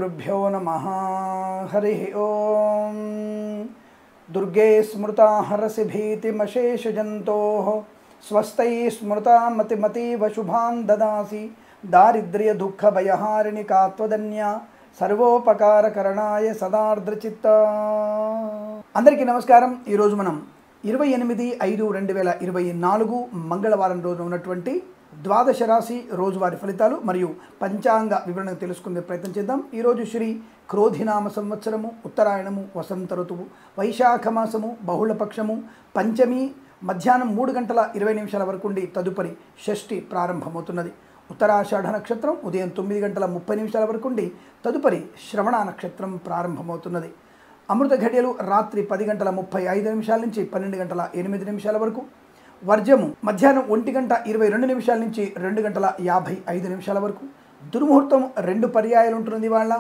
श्रीगुरुभ्यो नमः। हरिः ओम। दुर्गे स्मृता हरसि भीतिमशेषजन्तोः स्वस्ति स्मृता मतिमतीव शुभान् ददासि दारिद्र्य दुःख भयहारिणि का त्वदन्या सर्वोपकारकरणाय सदार्द्रचित्त। అందరికీ నమస్కారం। ఈ రోజు మనం 28/5/2024 మంగళవారం రోజు ఉన్నటువంటి ద్వాదశ రాశి రోజువారీ ఫలితాలు మరియు పంచాంగ వివరణ తెలుసుకునే ప్రయత్నం చేద్దాం। ఈ రోజు శ్రీ క్రోధినామ సంవత్సరము, ఉత్తరాయణము, వసంత ఋతువు, వైశాఖ మాసము, బహుళపక్షము, పంచమి మధ్యాహ్నం 3:20 వరకు ఉండి తదుపరి షష్ఠి ప్రారంభమవుతున్నది। ఉత్తరాషాఢ నక్షత్రం ఉదయం 9:30 వరకు ఉండి తదుపరి శ్రవణ నక్షత్రం ప్రారంభమవుతున్నది। అమృత ఘడియలు రాత్రి 10:35 నుంచి 12:08 వరకు, వర్జము మధ్యాహ్నం 1:22 నుంచి 2:55 వరకు, దుర్ముహూర్తం 2 పర్యాయాలు ఉంటుంది వాళ్ళ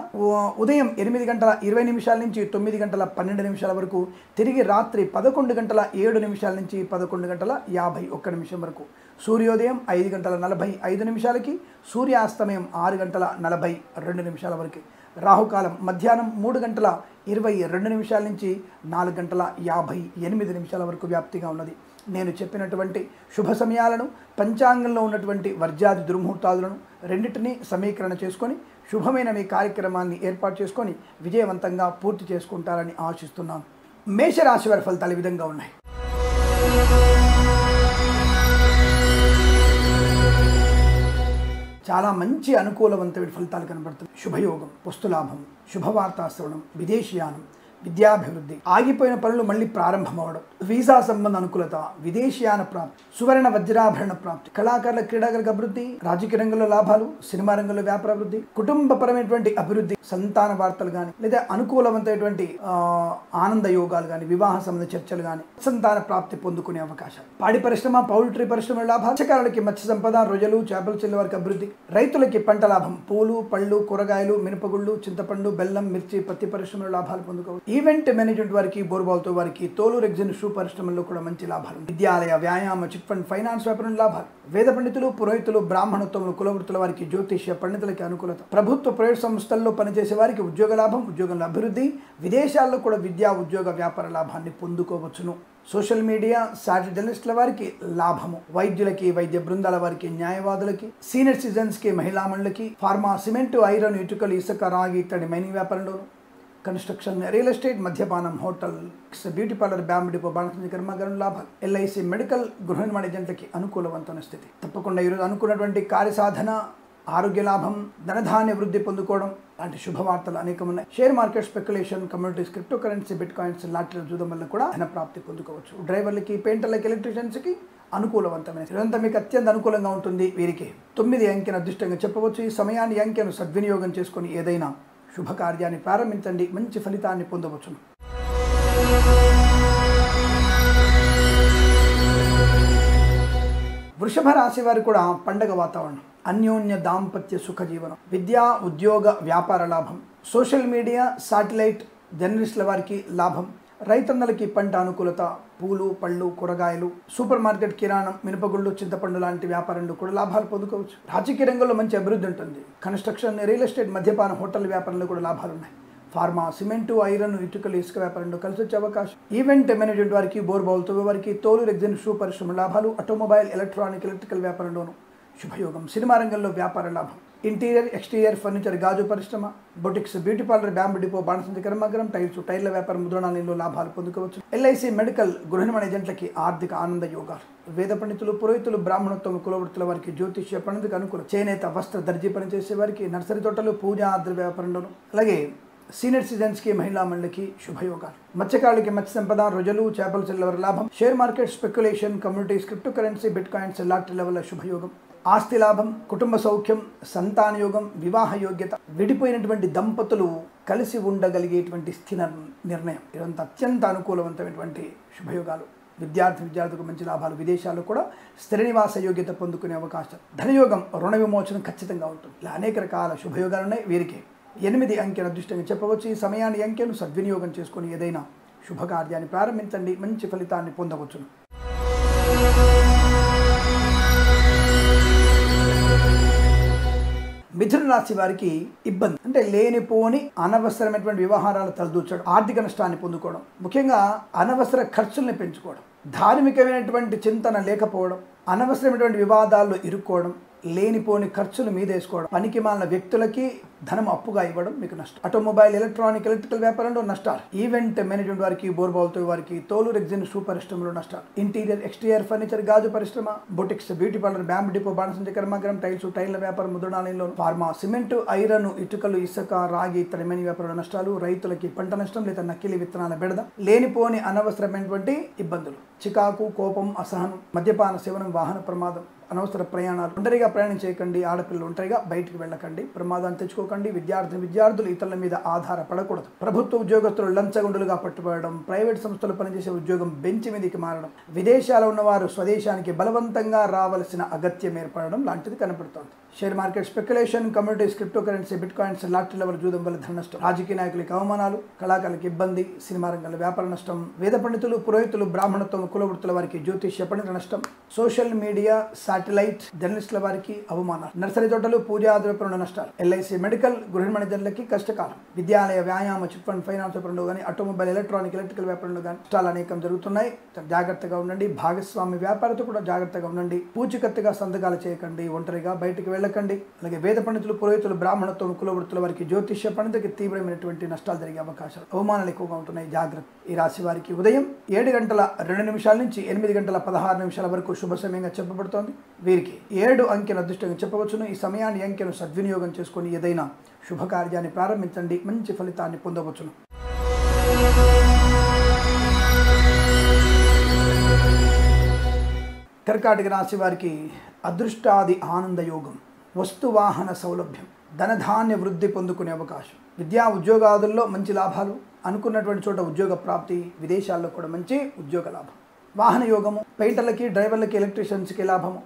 ఉదయం 8:20 నుంచి 9:12 వరకు, తిరిగి రాత్రి 11:07 నుంచి 11:51 వరకు, సూర్యోదయం 5:45 సూర్యాస్తమయం 6:42 వరకు, రాహుకాలం మధ్యాహ్నం 3:22 నుంచి 4:58 వరకు వ్యాప్తిగా ఉన్నది। నేను చెప్పినటువంటి శుభ సమయాలను, పంచాంగంలో ఉన్నటువంటి వర్జాది దుర్ముహూర్తాలను రెండింటినీ సమీకరణ చేసుకొని శుభమైన మీ కార్యక్రమాన్ని ఏర్పాటు చేసుకొని విజయవంతంగా పూర్తి చేసుకుంటారని ఆశిస్తున్నాను। మేషరాశి వారి ఫలితాలు ఈ విధంగా ఉన్నాయి। చాలా మంచి అనుకూలవంతమైన ఫలితాలు కనబడుతుంది। శుభయోగం, వస్తులాభం, శుభవార్తా శ్రవణం, విదేశీయానం, విద్యాభివృద్ధి, ఆగిపోయిన పనులు మళ్ళీ ప్రారంభమవడం, వీసా సంబంధ అనుకూలత, విదేశీయాన ప్రాప్తి, సువర్ణ వజ్రాభరణ ప్రాప్తి, కళాకారుల క్రీడాకారుల అభివృద్ధి, రాజకీయ రంగంలో లాభాలు, సినిమా రంగంలో వ్యాపార అభివృద్ధి, కుటుంబపరమైనటువంటి అభివృద్ధి, సంతాన వార్తలు కానీ లేదా అనుకూలవంతమైనటువంటి ఆనంద యోగాలు కానీ, వివాహ సంబంధ చర్చలు కానీ, సంతాన ప్రాప్తి పొందుకునే అవకాశాలు, పాడి పరిశ్రమ, పౌల్ట్రీ పరిశ్రమ లాభాలు, మత్స్యకారులకి మత్స్య సంపద, రొయ్యలు, చేపలు చెల్లి వారికి అభివృద్ధి, రైతులకి పంట లాభం, పూలు, పళ్ళు, కూరగాయలు, మినపగుళ్ళు, చింతపండు, బెల్లం, మిర్చి, పత్తి పరిశ్రమలో లాభాలు పొందుకోవచ్చు। ఈవెంట్ మేనేజ్మెంట్ వారికి, బోర్బాల్తో వారికి, తోలు రెగ్జిన్ షూ పరిశ్రమల్లో కూడా మంచి లాభాలు, విద్యాలయ, వ్యాయామ, చిట్ ఫండ్, ఫైనాన్స్ వ్యాపారం లాభాలు, వేద పండితులు, పురోహితులు, బ్రాహ్మణోత్తములు, కులవృత్తుల వారికి, జ్యోతిష్య పండితులకి అనుకూలత, ప్రభుత్వ ప్రైవేట్ సంస్థల్లో పనిచేసే వారికి ఉద్యోగ లాభం, ఉద్యోగంలో అభివృద్ధి, విదేశాల్లో కూడా విద్యా ఉద్యోగ వ్యాపార లాభాన్ని పొందుకోవచ్చును। సోషల్ మీడియా, సాటిలైట్ జర్నలిస్టుల వారికి లాభము, వైద్యులకి, వైద్య బృందాల వారికి, న్యాయవాదులకి, సీనియర్ సిటిజన్స్కి, మహిళామణులకి, ఫార్మా, సిమెంటు, ఐరన్, ఇటుకలు, ఇసుక, రాగి ఇత్తడి మైనింగ్ వ్యాపారంలోను, కన్స్ట్రక్షన్, రియల్ ఎస్టేట్, మద్యపానం, hotel, beauty parlour, bamboo depot, బాణసంచి కర్మాగారం లాభాలు, ఎల్ఐసి, మెడికల్, గృహ నిర్మాణ ఏజెంట్లకి అనుకూలవంతమైన స్థితి। తప్పకుండా ఈరోజు అనుకున్నటువంటి కార్యసాధన, ఆరోగ్య లాభం, ధనధాన్య వృద్ధి పొందుకోవడం లాంటి శుభవార్తలు అనేకం ఉన్నాయి। Share market, speculation, communities, crypto currency, bitcoins, లాటరీల చూడడం వల్ల కూడా ధన ప్రాప్తి పొందుకోవచ్చు। డ్రైవర్లకి, పెయింటర్లకి, ఎలక్ట్రీషియన్స్కి అనుకూలవంతమైన ఇదంతా మీకు అత్యంత అనుకూలంగా ఉంటుంది। వీరికి 9 అంకెను అదృష్టంగా చెప్పవచ్చు। ఈ సమయాన్ని అంకెను సద్వినియోగం చేసుకొని ఏదైనా శుభకార్యాన్ని ప్రారంభించండి, మంచి ఫలితాన్ని పొందవచ్చును। వృషభ రాశి వారు కూడా పండగ వాతావరణం, అన్యోన్య దాంపత్య సుఖ జీవనం, విద్యా ఉద్యోగ వ్యాపార లాభం, సోషల్ మీడియా, సాటిలైట్ జర్నలిస్టుల వారికి లాభం, రైతన్నలకి పంట అనుకూలత, పూలు, పళ్ళు, కూరగాయలు, సూపర్ మార్కెట్, కిరాణం, మినపగుళ్ళు, చింతపండు లాంటి వ్యాపారంలో కూడా లాభాలు పొందుకోవచ్చు। రాజకీయ రంగంలో మంచి అభివృద్ధి ఉంటుంది। కన్స్ట్రక్షన్, రియల్ ఎస్టేట్, మద్యపానం, హోటల్ వ్యాపారంలో కూడా లాభాలు ఉన్నాయి। ఫార్మా, సిమెంటు, ఐరన్, ఇటుకలు, ఇసుక వ్యాపారంలో కలిసి వచ్చే అవకాశం। ఈవెంట్ మేనేజ్మెంట్ వారికి, బోర్బాల్తో వారికి, తోలు రెగ్జిన్ షూ పరిశ్రమ లాభాలు, ఆటోమొబైల్, ఎలక్ట్రానిక్, ఎలక్ట్రికల్ వ్యాపారంలోను శుభయోగం, సినిమా రంగంలో వ్యాపార లాభం, ఇంటీరియర్, ఎక్స్టీరియర్, ఫర్నిచర్, గాజు పరిశ్రమ, boutiques, beauty parlour, bamboo depot, బాణసంచి కర్మాగారం, టైల్స్, టైర్ల వ్యాపారం, ముద్రణాలయంలో లాభాలు పొందుకోవచ్చు। ఎల్ఐసి, మెడికల్, గృహ నిర్మాణ ఏజెంట్లకి ఆర్థిక ఆనంద యోగాలు, వేద పండితులు, పురోహితులు, బ్రాహ్మణోత్తములు, కులవృత్తుల వారికి, జ్యోతిష్య పండితులకు అనుకూలం, చేనేత, వస్త్ర, దర్జీ పనిచేసే వారికి, నర్సరీ తోటలు, పూజా ద్రవ్య వ్యాపారంలోను, అలాగే సీనియర్ సిటిజన్స్కి, మహిళామణులకి శుభయోగాలు, మత్స్యకారులకి మత్స్య సంపద, రొయ్యలు, చేపలు చెల్లవర లాభం, share market, speculation, communities, crypto currency, bitcoins, లాటరీల వల్ల శుభయోగం, ఆస్తి లాభం, కుటుంబ సౌఖ్యం, సంతాన యోగం, వివాహ యోగ్యత, విడిపోయినటువంటి దంపతులు కలిసి ఉండగలిగేటువంటి స్థిర నిర్ణయం, ఇదంతా అత్యంత అనుకూలవంతమైనటువంటి శుభయోగాలు। విద్యార్థులకు మంచి లాభాలు, విదేశాల్లో కూడా స్థిర నివాస యోగ్యత పొందుకునే అవకాశం, ధనయోగం, రుణ విమోచనం ఖచ్చితంగా ఉంటుంది। ఇలా అనేక రకాల శుభయోగాలు ఉన్నాయి। వీరికి 8 అంకెను అదృష్టంగా చెప్పవచ్చు। ఈ సమయాన్ని అంకెను సద్వినియోగం చేసుకొని ఏదైనా శుభకార్యాన్ని ప్రారంభించండి, మంచి ఫలితాన్ని పొందవచ్చును। మిథున సింహరాశి వారికి ఇబ్బంది అంటే లేనిపోని అనవసరమైనటువంటి వ్యవహారాలు తలదూచడం, ఆర్థిక నష్టాన్ని పొందుకోవడం, ముఖ్యంగా అనవసర ఖర్చుల్ని పెంచుకోవడం, ధార్మికమైనటువంటి చింతన లేకపోవడం, అనవసరమైనటువంటి వివాదాల్లో ఇరుక్కోవడం, లేనిపోని ఖర్చులు మీదేసుకోవడం, పనికి మాలిన వ్యక్తులకి ధనం అప్పుగా ఇవ్వడం మీకు నష్టం. ఆటోమొబైల్, ఎలక్ట్రికల్ వ్యాపారంలో నష్టాలు. ఈవెంట్ మేనేజ్మెంట్ వారికి, బోర్బాల్తో వారికి, తోలు రెగ్జిన్ షూ పరిశ్రమలో నష్టాలు. ఇంటీరియర్ ఎక్స్టీరియర్ ఫర్నిచర్, గాజు పరిశ్రమ, boutiques, beauty parlour, bamboo depot, బాణసంచ కర్మాగారం, టైర్ల వ్యాపారం, ముద్రణాలయంలో, ఫార్మా, సిమెంట్, ఐరన్, ఇటుకలు, ఇసుక, రాగి, ఇత్తడి మెని వ్యాపారంలో నష్టాలు. రైతులకి పంట నష్టం లేదా నకిలీ విత్తనాల బెడద, లేనిపోని అనవసరమైనటువంటి ఇబ్బందులు, చికాకు, కోపం, అసహనం, మద్యపాన సేవనం, వాహన ప్రమాదం, అనవసర ప్రయాణాలు. ఒంటరిగా ప్రయాణం చేయకండి. ఆడపిల్లలు ఒంటరిగా బయటికి వెళ్ళకండి. ప్రమాదాన్ని తెచ్చుకోకండి. విద్యార్థులు ఇతరుల మీద ఆధారపడకూడదు. ప్రభుత్వ ఉద్యోగస్తులు లంచగొండులుగా పట్టుబడడం, ప్రైవేట్ సంస్థలు పనిచేసే ఉద్యోగం బెంచ్ మీదకి మారడం, విదేశాల్లో ఉన్నవారు స్వదేశానికి బలవంతంగా రావాల్సిన అగత్యం ఏర్పడడం లాంటిది కనపడుతోంది. Share market speculation, communities, crypto currency, bit coins, lottery level జూదం వల్ల ధన నష్టం, రాజకీయ నాయకులకి అవమానాలు, కళాకారులకు ఇబ్బంది, సినిమా రంగంలో వ్యాపార నష్టం, వేద పండితులు, పురోహితులు, బ్రాహ్మణత్వం, కులవృత్తుల వారికి జ్యోతిష్య పండితుల నష్టం, సోషల్ మీడియా, శాటిలైట్ జర్నలిస్టుల వారికి అవమానాలు, నర్సరీ తోటలు, పూజా ద్రవ్యపరుల నష్టాలు, ఎల్ఐసి, మెడికల్, గృహ మేనేజర్లకి కష్టకాలం, విద్యాలయ, వ్యాయామ, చిట్ ఫండ్, ఫైనాన్స్ వ్యాపారంలో కానీ, ఆటోమొబైల్, ఎలక్ట్రికల్ వ్యాపారంలో కానీ నష్టాలు అనేకం జరుగుతున్నాయి. జాగ్రత్తగా ఉండండి. భాగస్వామి వ్యాపారతో కూడా జాగ్రత్తగా ఉండండి. పూచికత్తుగా సంతకాలు చేయకండి. ఒంటరిగా బయటికి వెళ్ళకండి. అలాగే వేద పండితులు, పురోహితులు, బ్రాహ్మణత్వం, కులవృత్తుల వారికి, జ్యోతిష్య పండితులకి తీవ్రమైనటువంటి నష్టాలు జరిగే అవకాశాలు, అవమానాలు ఎక్కువగా ఉంటున్నాయి. జాగ్రత్త. ఈ రాశి వారికి ఉదయం 7:02 నుంచి 8:16 వరకు శుభ సమయంగా చెప్పబడుతోంది. వీరికి 7 అంకెను అదృష్టంగా చెప్పవచ్చును. ఈ సమయాన్ని అంకెను సద్వినియోగం చేసుకొని ఏదైనా శుభకార్యాన్ని ప్రారంభించండి. మంచి ఫలితాన్ని పొందవచ్చును. కర్కాటక రాశి వారికి అదృష్టాది ఆనంద యోగం, వస్తువాహన సౌలభ్యం, ధనధాన్య వృద్ధి పొందుకునే అవకాశం, విద్యా ఉద్యోగాదుల్లో మంచి లాభాలు, అనుకున్నటువంటి చోట ఉద్యోగ ప్రాప్తి, విదేశాల్లో కూడా మంచి ఉద్యోగ లాభం, వాహన యోగము, పెయింటర్లకి, డ్రైవర్లకి, ఎలక్ట్రీషియన్స్కి లాభము,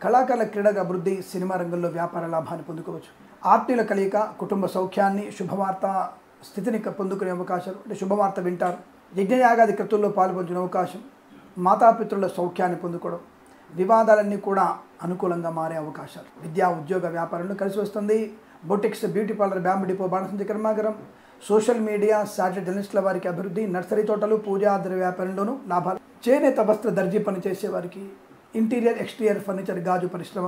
కళాకారుల క్రీడగా అభివృద్ధి, సినిమా రంగంలో వ్యాపార లాభాన్ని పొందుకోవచ్చు, ఆర్టీల కలయిక, కుటుంబ సౌఖ్యాన్ని, శుభవార్త స్థితిని పొందుకునే అవకాశాలు, అంటే శుభవార్త వింటారు, యజ్ఞయాగాది కృతుల్లో పాల్పంచుకునే అవకాశం, మాతాపితృల సౌఖ్యాన్ని పొందుకోవడం, వివాదాలన్నీ కూడా అనుకూలంగా మారే అవకాశాలు, విద్యా ఉద్యోగ వ్యాపారంలో కలిసి వస్తుంది. Boutiques, beauty parlour, bamboo depot, బాణసంచ కర్మాగారం, సోషల్ మీడియా, శాటిలైట్ జర్నలిస్టుల వారికి అభివృద్ధి, నర్సరీ తోటలు, పూజా ద్రవ్య వ్యాపారంలోనూ లాభాలు, చేనేత వస్త్ర దర్జీ పనిచేసే వారికి, ఇంటీరియర్ ఎక్స్టీరియర్ ఫర్నిచర్, గాజు పరిశ్రమ,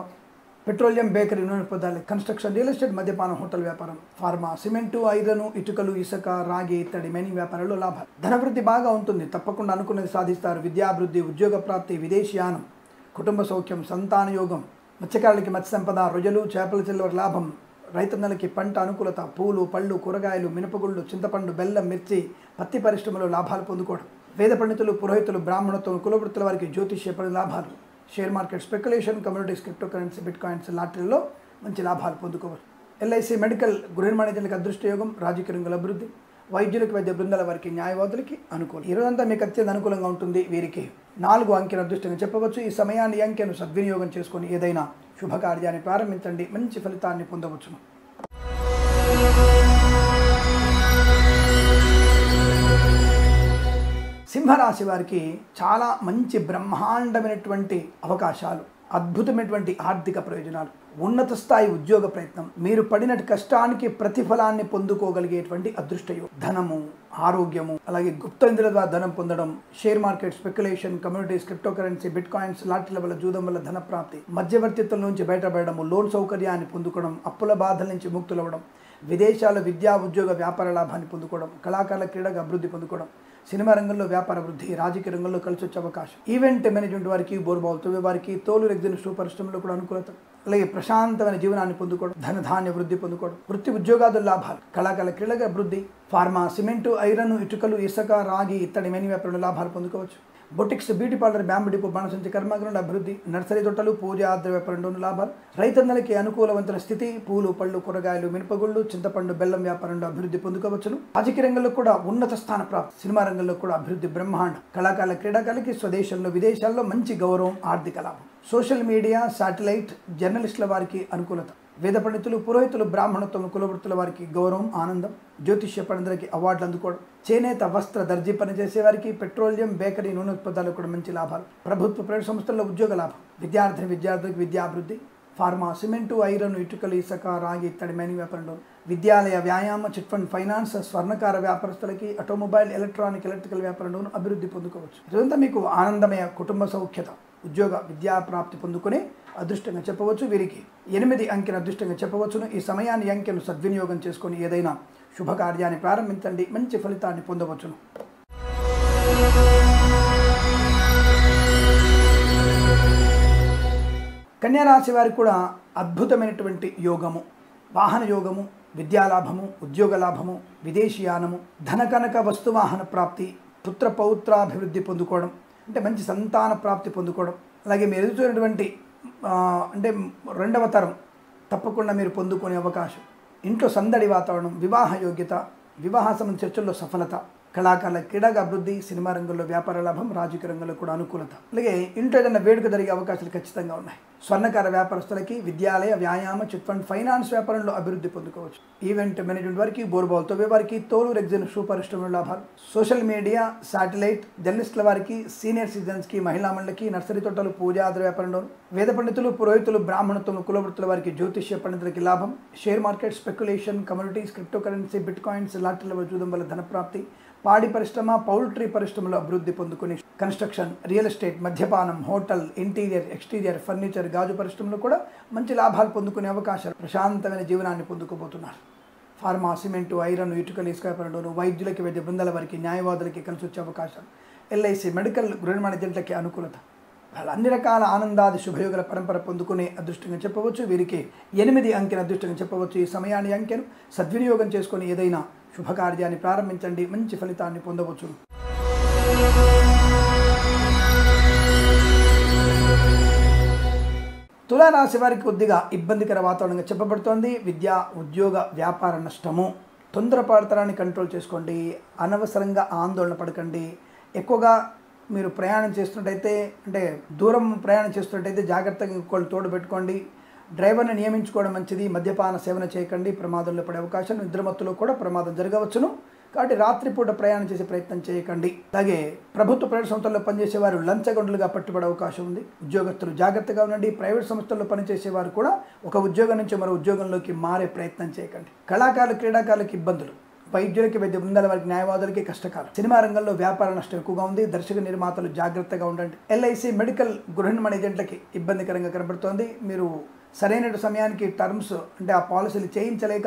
పెట్రోలియం, బేకరీ, నూనె పదార్థాలు, కన్స్ట్రక్షన్, రియల్ ఎస్టేట్, మద్యపానం, హోటల్ వ్యాపారం, ఫార్మా, సిమెంటు, ఐరన్, ఇటుకలు, ఇసుక, రాగి, ఇత్తడి మెని వ్యాపారంలో లాభాలు, ధనవృద్ధి బాగా ఉంటుంది. తప్పకుండా అనుకున్నది సాధిస్తారు. విద్యాభివృద్ధి, ఉద్యోగ ప్రాప్తి, విదేశీయానం, కుటుంబ సౌఖ్యం, సంతాన యోగం, మత్స్యకారులకి మత్స్య సంపద, రొయ్యలు, చేపల చెల్లెల లాభం, రైతన్నలకి పంట అనుకూలత, పూలు, పళ్ళు, కూరగాయలు, మినపగుళ్ళు, చింతపండు, బెల్లం, మిర్చి, పత్తి పరిశ్రమలో లాభాలు పొందుకోవడం, వేద పండితులు, పురోహితులు, బ్రాహ్మణత్వం, కులవృత్తుల వారికి జ్యోతిష్య లాభాలు, share market speculation, communities, crypto currency, bitcoins, లాటరీలో మంచి లాభాలు పొందుకోవచ్చు. ఎల్ఐసి, మెడికల్, గృహ మేనేజర్లకు అదృష్ట యోగం, రాజకీయ రంగంలో అభివృద్ధి, వైద్యులకు, వైద్య బృందాల వారికి, న్యాయవాదులకి అనుకూలం. ఈరోజంతా మీకు అత్యంత అనుకూలంగా ఉంటుంది. వీరికి 4 అంకెను అదృష్టంగా చెప్పవచ్చు. ఈ సమయాన్ని అంకెను సద్వినియోగం చేసుకొని ఏదైనా శుభకార్యాన్ని ప్రారంభించండి. మంచి ఫలితాన్ని పొందవచ్చును. సింహరాశి వారికి చాలా మంచి బ్రహ్మాండమైనటువంటి అవకాశాలు, అద్భుతమైనటువంటి ఆర్థిక ప్రయోజనాలు, ఉన్నత స్థాయి ఉద్యోగ ప్రయత్నం, మీరు పడిన కష్టానికి ప్రతిఫలాన్ని పొందుకోగలిగేటువంటి అదృష్టయోగం, ధనము, ఆరోగ్యము, అలాగే గుప్త ఇంద్రుల ద్వారా ధనం పొందడం, share market speculation, communities, crypto currency, bitcoins, లాటరీల వల్ల, జూదం వల్ల ధన ప్రాప్తి, మధ్యవర్తిత్వం నుంచి బయటపడము, లోన్ సౌకర్యాన్ని పొందుకోవడం, అప్పుల బాధల నుంచి ముక్తులవ్వడం, విదేశాల విద్యా ఉద్యోగ వ్యాపార లాభాన్ని పొందుకోవడం, కళాకారుల క్రీడగా అభివృద్ధి పొందుకోవడం, సినిమా రంగంలో వ్యాపార వృద్ధి, రాజకీయ రంగంలో కలిసి వచ్చే అవకాశం, ఈవెంట్ మేనేజ్మెంట్ వారికి, బోర్బాల్తో వారికి, తోలు రెగ్జిన్ షూ పరిశ్రమలో కూడా అనుకూలత, అలాగే ప్రశాంతమైన జీవనాన్ని పొందుకోవడం, ధనధాన్య వృద్ధి పొందుకోవడం, వృత్తి ఉద్యోగాదుల లాభాలు, కళాకారుల క్రీడగా అభివృద్ధి, ఫార్మా, సిమెంటు, ఐరన్, ఇటుకలు, ఇసుక, రాగి, ఇత్తడి మెని వ్యాపారంలో లాభాలు పొందుకోవచ్చు, boutiques, beauty parlour, bamboo depot, బాణసంచ కర్మాగారంలో అభివృద్ధి, నర్సరీ తోటలు, పూజా ద్రవ్య వ్యాపారంలోనూ లాభాలు, రైతన్నలకి అనుకూలవంతమైన స్థితి, పూలు, పళ్ళు, కూరగాయలు, మినపగుళ్ళు, చింతపండు, బెల్లం వ్యాపారంలో అభివృద్ధి పొందుకోవచ్చును. రాజకీయ రంగంలో కూడా ఉన్నత స్థాన ప్రాప్తి, సినిమా రంగంలో కూడా అభివృద్ధి బ్రహ్మాండం, కళాకారుల క్రీడాకారులకి స్వదేశంలో, విదేశాల్లో మంచి గౌరవం, ఆర్థిక లాభం, సోషల్ మీడియా, శాటిలైట్ జర్నలిస్టుల వారికి అనుకూలత, వేద పండితులు, పురోహితులు, బ్రాహ్మణత్వం, కులవృత్తుల వారికి గౌరవం, ఆనందం, జ్యోతిష్య పండితులకి అవార్డులు అందుకోవడం, చేనేత వస్త్ర దర్జీ పనిచేసే వారికి, పెట్రోలియం, బేకరీ, నూనె ఉత్పత్తులకు కూడా మంచి లాభాలు, ప్రభుత్వ ప్రైవేట్ సంస్థల్లో ఉద్యోగ లాభం, విద్యార్థులకు విద్యాభివృద్ధి, ఫార్మా, సిమెంటు, ఐరన్, ఇటుకలు, ఇసుక, రాగి, ఇత్తడి మైనింగ్ వ్యాపారంలో, విద్యాలయ, వ్యాయామ, చిట్ ఫండ్, ఫైనాన్స్, స్వర్ణకార వ్యాపారస్తులకి, ఆటోమొబైల్, ఎలక్ట్రికల్ వ్యాపారంలోనూ అభివృద్ధి పొందుకోవచ్చు. ఇదంతా మీకు ఆనందమయ కుటుంబ సౌఖ్యత, ఉద్యోగ, విద్యా ప్రాప్తి పొందుకునే అదృష్టంగా చెప్పవచ్చు. వీరికి 8 అంకెను అదృష్టంగా చెప్పవచ్చును. ఈ సమయాన్ని అంకెను సద్వినియోగం చేసుకొని ఏదైనా శుభకార్యాన్ని ప్రారంభించండి, మంచి ఫలితాన్ని పొందవచ్చును. కన్యారాశి వారికి కూడా అద్భుతమైనటువంటి యోగము, వాహన యోగము, విద్యాలాభము, ఉద్యోగ లాభము, విదేశీయానము, ధనకనక వస్తువాహన ప్రాప్తి, పుత్ర పౌత్రాభివృద్ధి పొందుకోవడం, అంటే మంచి సంతాన ప్రాప్తి పొందుకోవడం, అలాగే మీరు ఎదుగుతున్నటువంటి అంటే 2వ తరం తప్పకుండా మీరు పొందుకునే అవకాశం, ఇంట్లో సందడి వాతావరణం, వివాహ యోగ్యత, వివాహ సంబంధ చర్చల్లో సఫలత, కళాకారుల క్రీడాగా అభివృద్ధి, సినిమా రంగంలో వ్యాపార లాభం, రాజకీయ రంగంలో కూడా అనుకూలత, అలాగే ఇంట్లో ఏదైనా వేడుక జరిగే అవకాశాలు ఖచ్చితంగా ఉన్నాయి. స్వర్ణకార వ్యాపారస్తులకి, విద్యాలయ, వ్యాయామ, చిట్ ఫండ్, ఫైనాన్స్ వ్యాపారంలో అభివృద్ధి పొందుకోవచ్చు. ఈవెంట్ మేనేజ్మెంట్ వారికి, బోర్బాల్ తవ్వే వారికి, తోలు రెగ్జిన్ షూ పరిశ్రమలో లాభాలు, సోషల్ మీడియా, శాటిలైట్, జర్నలిస్టుల వారికి, సీనియర్ సిటిజన్స్కి, మహిళా మండలికి, నర్సరీ తోటలు, పూజాద్ర వ్యాపారంలో, వేద పండితులు, పురోహితులు, బ్రాహ్మణత్వం, కులవృత్తుల వారికి, జ్యోతిష్య పండితులకి లాభం, share market, speculation, communities, crypto currency, bitcoins, లాటరీల చూడడం వల్ల ధనప్రాప్తి, పాడి పరిశ్రమ, పౌల్ట్రీ పరిశ్రమలో అభివృద్ధి పొందుకుని, కన్స్ట్రక్షన్, రియల్ ఎస్టేట్, మద్యపానం, హోటల్, ఇంటీరియర్, ఎక్స్టీరియర్, ఫర్నిచర్, గాజు పరిశ్రమలో కూడా మంచి లాభాలు పొందుకునే అవకాశాలు, ప్రశాంతమైన జీవనాన్ని పొందుకోబోతున్నారు. ఫార్మా, సిమెంటు, ఐరన్, ఇటుకలు, ఇసుక వ్యాపారంలోను, వైద్యులకి, వైద్య బృందాల వారికి, న్యాయవాదులకి కలిసి వచ్చే అవకాశాలు, ఎల్ఐసి, మెడికల్, గృహ నిర్మాణ ఏజెంట్లకి అనుకూలత, వాళ్ళ అన్ని రకాల ఆనందాది శుభయోగుల పరంపర పొందుకునే అదృష్టంగా చెప్పవచ్చు. వీరికి 8 అంకెను అదృష్టంగా చెప్పవచ్చు. ఈ సమయాన్ని అంకెను సద్వినియోగం చేసుకొని ఏదైనా శుభకార్యాన్ని ప్రారంభించండి, మంచి ఫలితాన్ని పొందవచ్చు. తులారాశి వారికి కొద్దిగా ఇబ్బందికర వాతావరణంగా చెప్పబడుతోంది. విద్యా, ఉద్యోగ, వ్యాపార నష్టము, తొందరపాటుతనాన్ని కంట్రోల్ చేసుకోండి, అనవసరంగా ఆందోళన పడకండి. ఎక్కువగా మీరు ప్రయాణం చేస్తున్నట్టయితే, అంటే దూరం ప్రయాణం చేస్తున్నట్టయితే జాగ్రత్తగా ఇంకోళ్ళు తోడు పెట్టుకోండి. డ్రైవర్ని నియమించుకోవడం మంచిది. మద్యపాన సేవన చేయకండి, ప్రమాదంలో పడే అవకాశం, నిద్రమత్తులో కూడా ప్రమాదం జరగవచ్చును. కాబట్టి రాత్రిపూట ప్రయాణం చేసే ప్రయత్నం చేయకండి. అలాగే ప్రభుత్వ ప్రైవేట్ సంస్థల్లో పనిచేసేవారు లంచగొండలుగా పట్టుబడే అవకాశం ఉంది. ఉద్యోగస్తులు జాగ్రత్తగా ఉండండి. ప్రైవేట్ సంస్థల్లో పనిచేసేవారు కూడా ఒక ఉద్యోగం నుంచి మరో ఉద్యోగంలోకి మారే ప్రయత్నం చేయకండి. కళాకారులు, క్రీడాకారులకు ఇబ్బందులు, వైద్యులకి, వైద్య బృందాల వారికి, న్యాయవాదులకి కష్టకాలం. సినిమా రంగంలో వ్యాపార నష్టం ఎక్కువగా ఉంది. దర్శక నిర్మాతలు జాగ్రత్తగా ఉండండి. ఎల్ఐసి, మెడికల్, గృహ నిర్మాణ ఏజెంట్లకి ఇబ్బందికరంగా కనబడుతోంది. మీరు సరైన సమయానికి టర్మ్స్, అంటే ఆ పాలసీలు చేయించలేక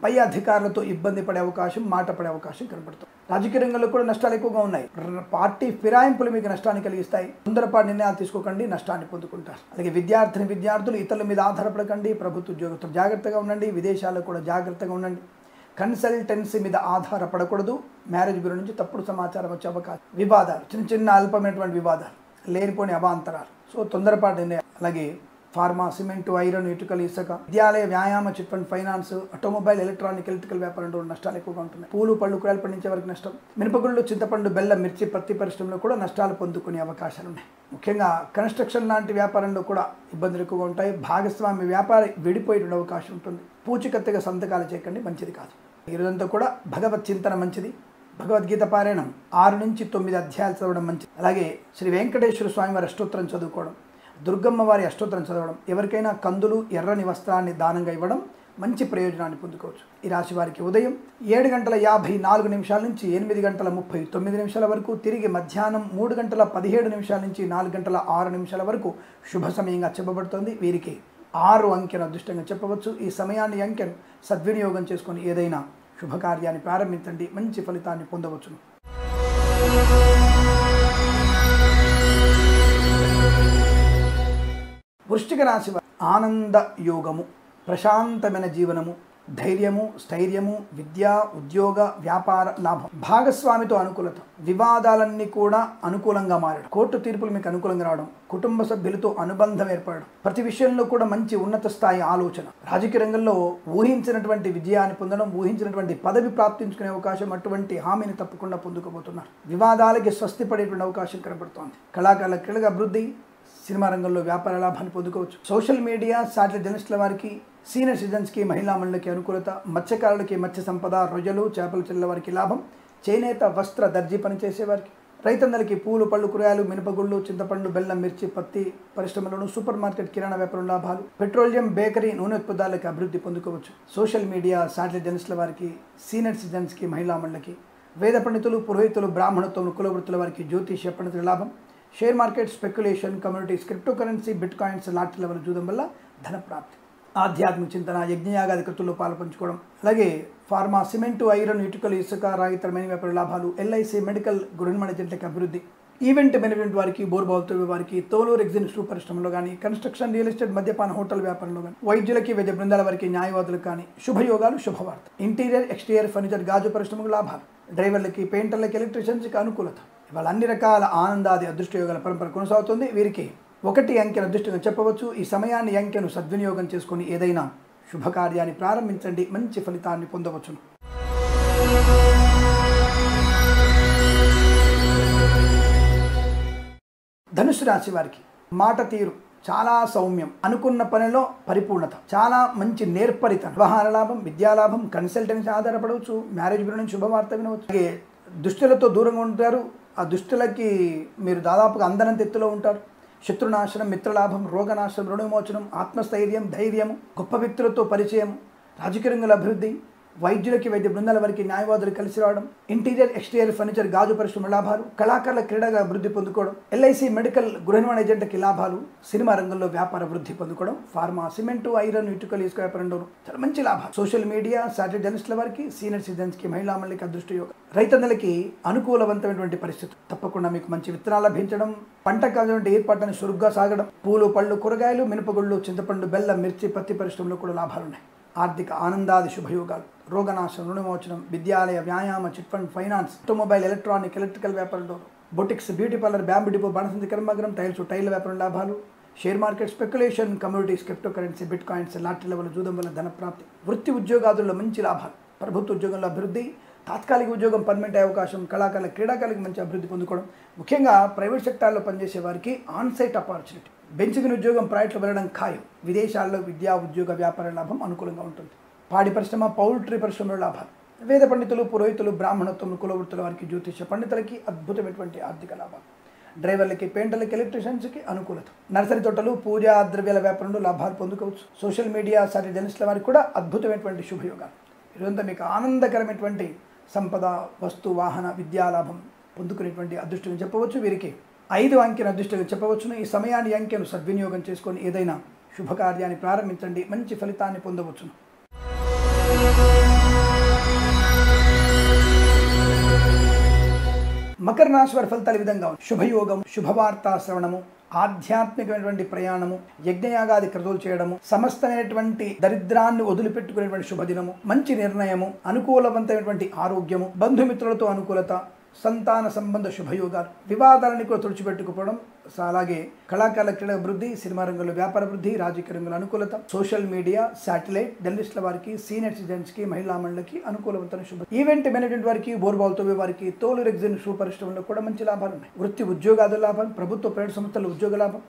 పై అధికారులతో ఇబ్బంది పడే అవకాశం, మాట పడే అవకాశం కనబడుతుంది. రాజకీయ రంగంలో కూడా నష్టాలు ఎక్కువగా ఉన్నాయి. పార్టీ ఫిరాయింపులు మీకు నష్టాన్ని కలిగిస్తాయి. తొందరపాటు నిర్ణయాలు తీసుకోకండి, నష్టాన్ని పొందుకుంటారు. అలాగే విద్యార్థులు ఇతరుల మీద ఆధారపడకండి. ప్రభుత్వ ఉద్యోగస్తులు జాగ్రత్తగా ఉండండి. విదేశాల్లో కూడా జాగ్రత్తగా ఉండండి. కన్సల్టెన్సీ మీద ఆధారపడకూడదు. మ్యారేజ్ బ్యూరో నుంచి తప్పుడు సమాచారం వచ్చే అవకాశం, వివాదాలు, చిన్న అల్పమైనటువంటి వివాదాలు, లేనిపోని అవాంతరాలు, సో తొందరపాటు నిర్ణయాలు. అలాగే ఫార్మా, సిమెంటు, ఐరన్, ఇటుకలు, ఇసుక, విద్యాలయ, వ్యాయామ, chit fund, finance, automobile, electrical వ్యాపారంలో నష్టాలు ఎక్కువగా ఉంటున్నాయి. పూలు, పళ్ళు, కూరలు పండించే వారికి నష్టం. మినపగుళ్ళు, చింతపండు, బెల్లం, మిర్చి, పత్తి పరిశ్రమలో కూడా నష్టాలు పొందుకునే అవకాశాలు ఉన్నాయి. ముఖ్యంగా కన్స్ట్రక్షన్ లాంటి వ్యాపారంలో కూడా ఇబ్బందులు ఎక్కువగా ఉంటాయి. భాగస్వామి వ్యాపారి విడిపోయే అవకాశం ఉంటుంది. పూచికత్తుగా సంతకాలు చేయకండి, మంచిది కాదు. ఈరోజంతా కూడా భగవత్ చింతన మంచిది. భగవద్గీత పారాయణం 6 నుంచి 9 అధ్యాయాలు చదవడం మంచిది. అలాగే శ్రీ వెంకటేశ్వర స్వామి వారి అష్టోత్తరం చదువుకోవడం, దుర్గమ్మ వారి అష్టోత్తరం చదవడం, ఎవరికైనా కందులు, ఎర్రని వస్త్రాన్ని దానంగా ఇవ్వడం మంచి ప్రయోజనాన్ని పొందుకోవచ్చు. ఈ రాశి వారికి ఉదయం 7:54 నుంచి 8:39 వరకు, తిరిగి మధ్యాహ్నం 3:17 నుంచి 4:06 వరకు శుభ సమయంగా చెప్పబడుతోంది. వీరికి 6 అంకెను అదృష్టంగా చెప్పవచ్చు. ఈ సమయాన్ని అంకెను సద్వినియోగం చేసుకొని ఏదైనా శుభకార్యాన్ని ప్రారంభించండి, మంచి ఫలితాన్ని పొందవచ్చును. వృశ్చిక రాశి వారి ఆనంద యోగము, ప్రశాంతమైన జీవనము, ధైర్యము, స్థైర్యము, విద్య, ఉద్యోగ, వ్యాపార లాభం, భాగస్వామితో అనుకూలత, వివాదాలన్నీ కూడా అనుకూలంగా మారడం, కోర్టు తీర్పులు మీకు అనుకూలంగా రావడం, కుటుంబ సభ్యులతో అనుబంధం ఏర్పడడం, ప్రతి విషయంలో కూడా మంచి ఉన్నత స్థాయి ఆలోచన, రాజకీయ రంగంలో ఊహించినటువంటి విజయాన్ని పొందడం, ఊహించినటువంటి పదవి ప్రాప్తించుకునే అవకాశం, అటువంటి హామీని తప్పకుండా పొందుకోబోతున్నారు. వివాదాలకి స్వస్తి పడేటువంటి అవకాశం కనబడుతోంది. కళాకారుల క్రీడగా అభివృద్ధి, సినిమా రంగంలో వ్యాపార లాభాన్ని పొందుకోవచ్చు. సోషల్ మీడియా, శాటిలైట్ జర్నలిస్టుల వారికి, సీనియర్ సిటిజన్స్కి, మహిళా మండలికి అనుకూలత, మత్స్యకారులకి మత్స్య సంపద, రొయ్యలు, చేపలు చెల్లెల వారికి లాభం, చేనేత, వస్త్ర, దర్జీ పనిచేసే వారికి, రైతన్నలకి పూలు, పళ్ళు, కూరగాయలు, మినపగుళ్ళు, చింతపండు, బెల్లం, మిర్చి, పత్తి పరిశ్రమలను, సూపర్ మార్కెట్, కిరాణా వ్యాపారం లాభాలు, పెట్రోలియం, బేకరీ, నూనె ఉత్పత్తులకి అభివృద్ధి పొందుకోవచ్చు. సోషల్ మీడియా, శాటిలైట్ జర్నలిస్టుల వారికి, సీనియర్ సిటిజన్స్కి, మహిళా మండలికి, వేద పండితులు, పురోహితులు, బ్రాహ్మణత్వం, కులవృత్తుల వారికి జ్యోతిష్య పండితుల లాభం, share market, speculation, communities, crypto currency, bitcoins, లాటరీల వల్ల చూడడం వల్ల ధన ప్రాప్తి, ఆధ్యాత్మిక చింతన, యజ్ఞయాగాది కృతుల్లో పాల్పంచుకోవడం, అలాగే ఫార్మా, సిమెంటు, ఐరన్, ఇటుకలు, ఇసుక, రాగి, ఇతరమైన వ్యాపార లాభాలు, ఎల్ఐసి, మెడికల్, గృహ ఏజెంట్లకి అభివృద్ధి, ఈవెంట్ మేనేజ్మెంట్ వారికి, బోర్బావుల వారికి, తోలు రెగ్జిన్ షూ పరిశ్రమలో కానీ, కన్స్ట్రక్షన్, రియల్ ఎస్టేట్, మద్యపాన, హోటల్ వ్యాపారంలో కానీ, వైద్యులకి, వైద్య బృందాల వారికి, న్యాయవాదులకు కానీ శుభయోగాలు, శుభవార్త. ఇంటీరియర్, ఎక్స్టీరియర్ ఫర్నిచర్, గాజు పరిశ్రమకు లాభాలు, డ్రైవర్లకి, పెయింటర్లకి, ఎలక్ట్రీషియన్స్కి అనుకూలత. ఇవాళ అన్ని రకాల ఆనందాది అదృష్టయోగాల పరంపర కొనసాగుతుంది. వీరికి 1 అంకెను అదృష్టంగా చెప్పవచ్చు. ఈ సమయాన్ని అంకెను సద్వినియోగం చేసుకుని ఏదైనా శుభకార్యాన్ని ప్రారంభించండి, మంచి ఫలితాన్ని పొందవచ్చును. ధనుసు రాశి వారికి మాట తీరు చాలా సౌమ్యం, అనుకున్న పనిలో పరిపూర్ణత, చాలా మంచి నేర్పరిత, వ్యవహార లాభం, విద్యాలాభం, కన్సల్టెన్సీ ఆధారపడవచ్చు, మ్యారేజ్ బ్యూరో నుంచి శుభవార్త వినవచ్చు. అలాగే దుష్టులతో దూరంగా ఉంటారు. ఆ దుష్టులకి మీరు దాదాపుగా అందనంత ఎత్తులో ఉంటారు. శత్రునాశనం, మిత్రలాభం, రోగనాశనం, రుణవిమోచనం, ఆత్మస్థైర్యం, ధైర్యము, గొప్ప వ్యక్తులతో పరిచయం, రాజకీయ రంగంలో అభివృద్ధి, వైద్యులకి, వైద్య బృందాల వారికి, న్యాయవాదులు కలిసి రావడం, ఇంటీరియర్, ఎక్స్టీరియర్ ఫర్నిచర్, గాజు పరిశ్రమ లాభాలు, కళాకారుల క్రీడగా అభివృద్ధి పొందుకోవడం, ఎల్ఐసి, మెడికల్, గృహ ఏజెంట్లకి లాభాలు, సినిమా రంగంలో వ్యాపార వృద్ధి పొందుకోవడం, ఫార్మా, సిమెంటు, ఐరన్, ఇటుకలు, ఇసుక వ్యాపారంలో చాలా మంచి లాభాలు. సోషల్ మీడియా, శాటిలైట్ జర్నలిస్టుల వారికి, సీనియర్ సిటిజన్స్కి, మహిళా మండలికి అదృష్ట యోగం. రైతన్నలకి అనుకూలవంతమైనటువంటి పరిస్థితులు, తప్పకుండా మీకు మంచి విత్తనాలు లభించడం, పంట కావాలంటే ఏర్పాట్లను చురుగ్గా సాగడం, పూలు, పళ్ళు, కూరగాయలు, మినపగుళ్ళు, చింతపండు, బెల్లం, మిర్చి, పత్తి పరిశ్రమలో కూడా లాభాలున్నాయి. ఆర్థిక ఆనందాది శుభయోగాలు, రోగనాశనం, రుణమోచనం, విద్యాలయ, వ్యాయామ, chit fund, finance, automobile, electronic, electrical వ్యాపారంలో, boutiques, beauty parlour, bamboo depot, బాణసంచి కర్మాగారం, టైల్ వ్యాపారం లాభాలు, share market, speculation, communities, crypto currency, bitcoins, లాటరీల వల్ల జూదం వల్ల ధన ప్రాప్తి, వృత్తి ఉద్యోగాదుల్లో మంచి లాభాలు, ప్రభుత్వ ఉద్యోగంలో అభివృద్ధి, తాత్కాలిక ఉద్యోగం పర్మనెంట్ అయ్యే అవకాశం, కళాకారుల, క్రీడాకారులకు మంచి అభివృద్ధి పొందుకోవడం, ముఖ్యంగా ప్రైవేట్ సెక్టార్లో పనిచేసే వారికి ఆన్సైట్ ఆపర్చునిటీ, బెంచుకుని ఉద్యోగం ప్రైవేట్లో వెళ్ళడం ఖాయం, విదేశాల్లో విద్యా, ఉద్యోగ, వ్యాపార లాభం అనుకూలంగా ఉంటుంది. పాడి పరిశ్రమ, పౌల్ట్రీ పరిశ్రమలో లాభాలు, వేద పండితులు, పురోహితులు, బ్రాహ్మణత్వం, కులవృత్తుల వారికి, జ్యోతిష్య పండితులకి అద్భుతమైనటువంటి ఆర్థిక లాభాలు, డ్రైవర్లకి, పెయింటర్లకి, ఎలక్ట్రీషియన్స్కి అనుకూలత, నర్సరీ తోటలు, పూజా ద్రవ్యాల వ్యాపారంలో లాభాలు పొందుకోవచ్చు. సోషల్ మీడియా, శాటిలైట్ జర్నలిస్టుల వారికి కూడా అద్భుతమైనటువంటి శుభయోగాలు. ఇదంతా మీకు ఆనందకరమైనటువంటి సంపద, వస్తు, వాహన, విద్యాలాభం పొందుకునేటువంటి అదృష్టంగా చెప్పవచ్చు. వీరికి 5 అంకెను అదృష్టంగా చెప్పవచ్చును. ఈ సమయాన్ని అంకెను సద్వినియోగం చేసుకొని ఏదైనా శుభకార్యాన్ని ప్రారంభించండి, మంచి ఫలితాన్ని పొందవచ్చును. మకర రాశి వారి ఫలితాలు ఈ విధంగా ఉన్నాయి. శుభయోగం, శుభవార్తా శ్రవణము, ఆధ్యాత్మికమైనటువంటి ప్రయాణము, యజ్ఞయాగాది క్రతువులు చేయడము, సమస్తమైనటువంటి దరిద్రాన్ని వదిలిపెట్టుకునేటువంటి శుభదినము, మంచి నిర్ణయము, అనుకూలవంతమైనటువంటి ఆరోగ్యము, బంధుమిత్రులతో అనుకూలత, సంతాన సంబంధ శుభయోగాలు, వివాదాలని కూడా తుడిచిపెట్టుకుపోవడం, అలాగే కళాకారుల క్రీడ అభివృద్ధి, సినిమా రంగంలో వ్యాపార వృద్ధి, రాజకీయ రంగంలో అనుకూలత, సోషల్ మీడియా, శాటిలైట్ జర్నలిస్టుల వారికి, సీనియర్ సిటిజన్స్కి, మహిళా మండలికి అనుకూలవంతమైన శుభ. ఈవెంట్ మేనేజ్మెంట్ వారికి, బోర్బావులతో వారికి, తోలు రెగ్జిన్ షూ పరిశ్రమలో కూడా మంచి లాభాలు ఉన్నాయి. వృత్తి ఉద్యోగాల లాభం, ప్రభుత్వ ప్రైవేట్ సంస్థల ఉద్యోగ లాభం,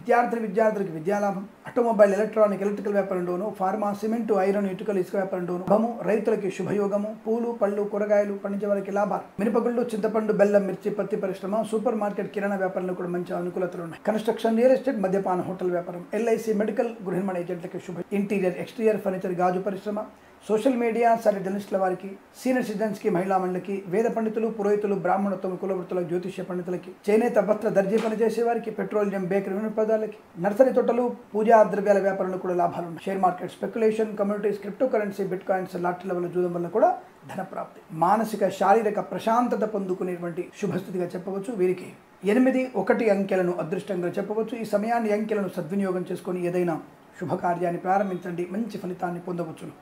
విద్యార్థులకి విద్యాలాభం, ఆటోమొబైల్, ఎలక్ట్రానిక్, ఎలక్ట్రికల్ వ్యాపారంలోను, ఫార్మా, సిమెంటు, ఐరన్, ఇటుకలు, ఇసుక వ్యాపారంలోను లాభము, రైతులకి శుభయోగము, పూలు, పళ్ళు, కూరగాయలు పండించే వారికి లాభాలు, మినపగుళ్ళు, చింతపండు, బెల్లం, మిర్చి, పత్తి పరిశ్రమ, సూపర్ మార్కెట్, కిరాణా వ్యాపారంలో కూడా మంచి అనుకూలతలు ఉన్నాయి. కన్స్ట్రక్షన్, రియల్ ఎస్టేట్, మద్యపాన, హోటల్ వ్యాపారం, ఎల్ఐసి, మెడికల్, గృహ ఏజెంట్లకి శుభ. ఇంటీరియర్, ఎక్స్టీరియర్ ఫర్నిచర్, గాజు పరిశ్రమ, సోషల్ మీడియా, శాటిలైట్ జర్నలిస్టుల వారికి, సీనియర్ సిటిజన్స్కి, మహిళా మండలికి, వేద పండితులు, పురోహితులు, బ్రాహ్మణత్వం, కులవృత్తులకు, జ్యోతిష్య పండితులకి, చేనేత వస్త్ర దర్జీ పనిచేసే వారికి, పెట్రోలియం, బేకరీ వినియోగదారులకి, నర్సరీ తోటలు, పూజా ద్రవ్యాల వ్యాపారంలో కూడా లాభాలు ఉన్నాయి. Share market, speculation, communities, crypto currency, bitcoins, లాటరీల వల్ల జూదం వల్ల కూడా ధన ప్రాప్తి, మానసిక, శారీరక ప్రశాంతత పొందుకునేటువంటి శుభస్థితిగా చెప్పవచ్చు. వీరికి 8, 1 అంకెలను అదృష్టంగా చెప్పవచ్చు. ఈ సమయాన్ని అంకెలను సద్వినియోగం చేసుకొని ఏదైనా శుభకార్యాన్ని ప్రారంభించండి, మంచి ఫలితాన్ని పొందవచ్చును.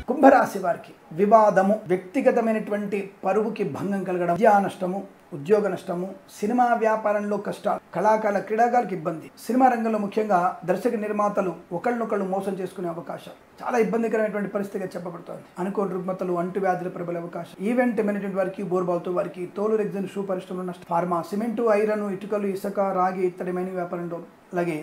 కుంభరాశి వారికి వివాదము, వ్యక్తిగతమైనటువంటి పరువుకి భంగం కలగడం, విద్యా నష్టము, ఉద్యోగ నష్టము, సినిమా వ్యాపారంలో కష్టాలు, కళాకారుల, క్రీడాకారులకు ఇబ్బంది, సినిమా రంగంలో ముఖ్యంగా దర్శక నిర్మాతలు ఒకళ్ళనొకళ్ళు మోసం చేసుకునే అవకాశాలు, చాలా ఇబ్బందికరమైనటువంటి పరిస్థితిగా చెప్పబడుతోంది. అనుకోని రుగ్మతలు, అంటువ్యాధులు ప్రబలే అవకాశం, ఈవెంట్ మేనేజ్మెంట్ వారికి, బోర్బావుతో వారికి, తోలు రెగ్జిన్ షూ పరిశ్రమలో నష్టం, ఫార్మా, సిమెంటు, ఐరన్, ఇటుకలు, ఇసుక, రాగి, ఇత్తడి మైనింగ్ వ్యాపారంలో, అలాగే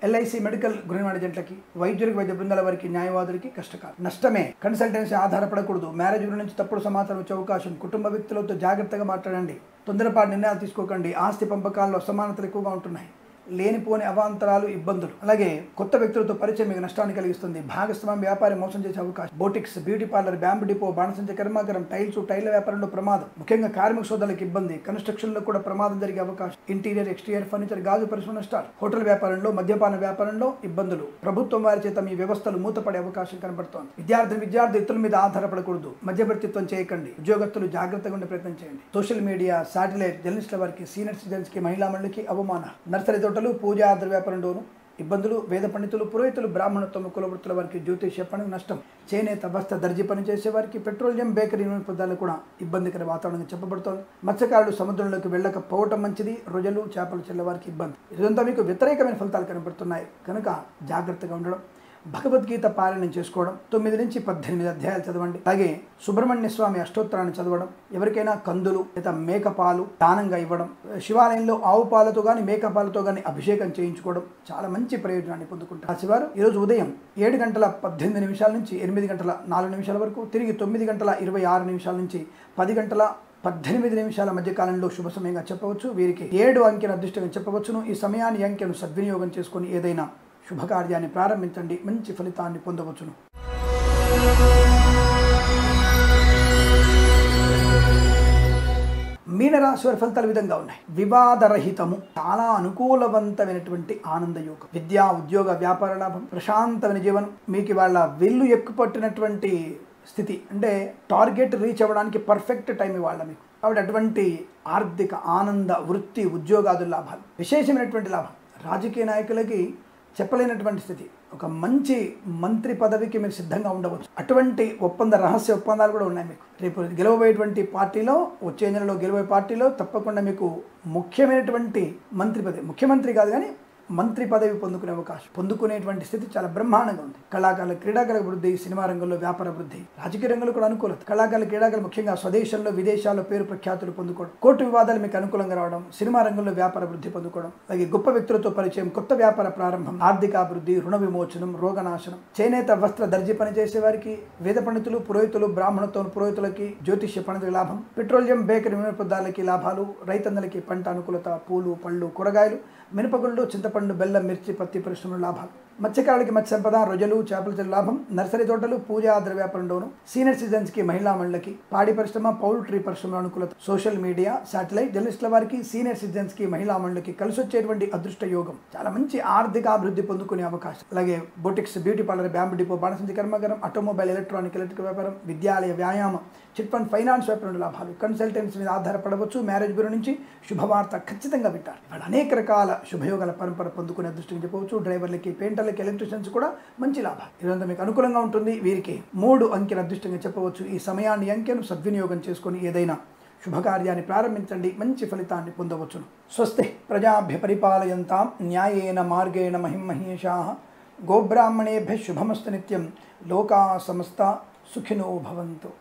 ఎల్ఐసి మెడికల్ గృహ ఏజెంట్లకి, వైద్యులకి, వైద్య బృందాల వారికి, న్యాయవాదులకి కష్టకాలం. నష్టమే. కన్సల్టెన్సీ ఆధారపడకూడదు. మ్యారేజ్ గురించి తప్పుడు సమాచారం వచ్చే అవకాశం. కుటుంబ వ్యక్తులతో జాగ్రత్తగా మాట్లాడండి. తొందరపాటు నిర్ణయాలు తీసుకోకండి. ఆస్తి పంపకాల్లో అసమానతలు ఎక్కువగా ఉంటున్నాయి. లేనిపోని అవాంతరాలు, ఇబ్బందులు. అలాగే కొత్త వ్యక్తులతో పరిచయం మీకు నష్టాన్ని కలిగిస్తుంది. భాగస్వామ్య వ్యాపారి మోసం చేసే అవకాశం. Boutiques, beauty parlour, bamboo depot, బాణసంచ కర్మాగారం, టైల వ్యాపారంలో ప్రమాదం. ముఖ్యంగా కార్మిక సోదరులకు ఇబ్బంది. కన్స్ట్రక్షన్లో కూడా ప్రమాదం జరిగే అవకాశం. ఇంటీరియర్, ఎక్స్టీరియర్ ఫర్నిచర్, గాజు పరిశ్రమ నష్టాలు. హోటల్ వ్యాపారంలో, మద్యపాన వ్యాపారంలో ఇబ్బందులు. ప్రభుత్వం వారి చేత మీ వ్యవస్థలు మూతపడే అవకాశం కనబడుతోంది. విద్యార్థి ఇతరుల మీద ఆధారపడకూడదు. మధ్యవర్తిత్వం చేయకండి. ఉద్యోగస్తులు జాగ్రత్తగా ఉండే ప్రయత్నం చేయండి. సోషల్ మీడియా, శాటిలైట్, జర్నలిస్టుల వారికి, సీనియర్ సిటిజన్స్ కి, మహిళా మండలికి అవమానాలు. నర్సరీ తోటలు, పూజా ఆధార వ్యాపారంలోను ఇబ్బందులు. వేద పండితులు, పురోహితులు, బ్రాహ్మణోత్తమ కులవృత్తుల వారికి, జ్యోతిష్య పని నష్టం. చేనేత, వస్త్ర, దర్జీ పని చేసే వారికి, పెట్రోలియం, బేకరీ పదార్థాలు కూడా ఇబ్బందికర వాతావరణంగా చెప్పబడుతోంది. మత్స్యకారులు సముద్రంలోకి వెళ్ళకపోవటం మంచిది. రొయ్యలు, చేపలు చెల్లవారికి ఇబ్బంది. ఇదంతా మీకు వ్యతిరేకమైన ఫలితాలు కనబడుతున్నాయి కనుక జాగ్రత్తగా ఉండడం. భగవద్గీత పారాయణం చేసుకోవడం. 9 నుంచి 18 అధ్యాయాలు చదవండి. అలాగే సుబ్రహ్మణ్య స్వామి అష్టోత్తరాన్ని చదవడం. ఎవరికైనా కందులు లేదా మేకపాలు దానంగా ఇవ్వడం. శివాలయంలో ఆవు పాలతో కానీ మేకపాలతో కానీ అభిషేకం చేయించుకోవడం చాలా మంచి ప్రయోజనాన్ని పొందుకుంటారు. రాశివారు ఈరోజు ఉదయం 7:18 నుంచి 8:04 వరకు, తిరిగి 9:26 నుంచి 10:18 మధ్య కాలంలో శుభ సమయంగా చెప్పవచ్చు. వీరికి 7 అంకెను అదృష్టంగా చెప్పవచ్చును. ఈ సమయాన్ని, అంకెను సద్వినియోగం చేసుకొని ఏదైనా శుభకార్యాన్ని ప్రారంభించండి. మంచి ఫలితాన్ని పొందవచ్చును. మీనరాశి వారి ఫలితాలు విధంగా ఉన్నాయి. వివాదరహితము, చాలా అనుకూలవంతమైనటువంటి ఆనందయోగం. విద్యా, ఉద్యోగ, వ్యాపార లాభం, ప్రశాంతమైన జీవనం. మీకు ఇవాళ వెళ్ళు ఎక్కుపట్టినటువంటి స్థితి, అంటే టార్గెట్ రీచ్ అవ్వడానికి పర్ఫెక్ట్ టైం ఇవాళ మీకు. కాబట్టి అటువంటి ఆర్థిక, ఆనంద, వృత్తి, ఉద్యోగాదుల లాభాలు, విశేషమైనటువంటి లాభం. రాజకీయ నాయకులకి చెప్పలేనటువంటి స్థితి. ఒక మంచి మంత్రి పదవికి మీరు సిద్ధంగా ఉండవచ్చు. అటువంటి రహస్య ఒప్పందాలు కూడా ఉన్నాయి మీకు. రేపు గెలవబోయేటువంటి పార్టీలో, వచ్చే నెలలో గెలవబోయే పార్టీలో తప్పకుండా మీకు ముఖ్యమైనటువంటి మంత్రి పదవి, ముఖ్యమంత్రి కాదు కానీ మంత్రి పదవి పొందుకునేటువంటి స్థితి చాలా బ్రహ్మాండంగా ఉంది. కళాకారుల, క్రీడాకారుల వృద్ధి, సినిమా రంగంలో వ్యాపార వృద్ధి, రాజకీయ రంగంలో కూడా అనుకూలత. కళాకారుల, క్రీడాకారులు ముఖ్యంగా స్వదేశంలో, విదేశాల్లో పేరు ప్రఖ్యాతులు పొందుకోవడం, కోర్టు వివాదాలు మీకు అనుకూలంగా రావడం, సినిమా రంగంలో వ్యాపార వృద్ధి పొందుకోవడం, అలాగే గొప్ప వ్యక్తులతో పరిచయం, కొత్త వ్యాపార ప్రారంభం, ఆర్థికాభివృద్ధి, రుణ విమోచనం, రోగనాశనం. చేనేత, వస్త్ర, దర్జీ పని చేసే వారికి, వేద పండితులు, పురోహితులు, బ్రాహ్మణత్వం పురోహితులకి, జ్యోతిష్య పనితుల లాభం, పెట్రోలియం, బేకరీ పదార్థాలకి లాభాలు, రైతన్నలకి పంట అనుకూలత, పూలు, పళ్ళు, కూరగాయలు, మినపగుళ్ళు, చింతపండు, బెల్లం, మిర్చి, పత్తి పరిశ్రమల లాభాలు. మత్స్యకారులకి మత్స్య సంపద, రొయ్యలు, చేపల లాభం. నర్సరీ తోటలు, పూజా ఆధార వ్యాపారంలోను, సీనియర్ సిటిజన్స్ కి, మహిళా మండలికి, పాడి పరిశ్రమ, పౌల్ట్రీ పరిశ్రమ అనుకూలత. సోషల్ మీడియా, శాటిలైట్, జర్నలిస్టుల వారికి, సీనియర్ సిటిజన్స్ కి, మహిళా మండలికి కలిసి వచ్చేటువంటి అదృష్ట యోగం. చాలా మంచి ఆర్థిక అభివృద్ధి పొందుకునే అవకాశం. అలాగే boutiques, beauty parlour, bamboo depot, బాణసంచ కర్మాగారం, ఆటోమొబైల్, ఎలక్ట్రిక్ వ్యాపారం, విద్యాలయ, వ్యాయామం, చిట్ ఫండ్, ఫైనాన్స్ వ్యాపారంలో లాభాలు. కన్సల్టెన్సీ మీద ఆధారపడవచ్చు. మ్యారేజ్ బ్యూరో నుంచి శుభవార్త ఖచ్చితంగా వింటారు. ఇవాళ అనేక రకాల శుభయోగాల పరంపర పొందుకునే దృష్టిని చెప్పవచ్చు. డ్రైవర్లకి, పెయింటర్లకి, ఎలక్ట్రీషియన్స్ కూడా మంచి లాభాలు. ఇదంతా మీకు అనుకూలంగా ఉంటుంది. వీరికి 3 అంకెను అదృష్టంగా చెప్పవచ్చు. ఈ సమయాన్ని, అంకెను సద్వినియోగం చేసుకొని ఏదైనా శుభకార్యాన్ని ప్రారంభించండి. మంచి ఫలితాన్ని పొందవచ్చును. స్వస్తి ప్రజాభ్య పరిపాలయంతాం న్యాయేన మార్గేణ మహిమహేషాః. గోబ్రాహ్మణేభ్యః శుభమస్తు నిత్యం. లోకా సమస్తా సుఖినో భవంతు.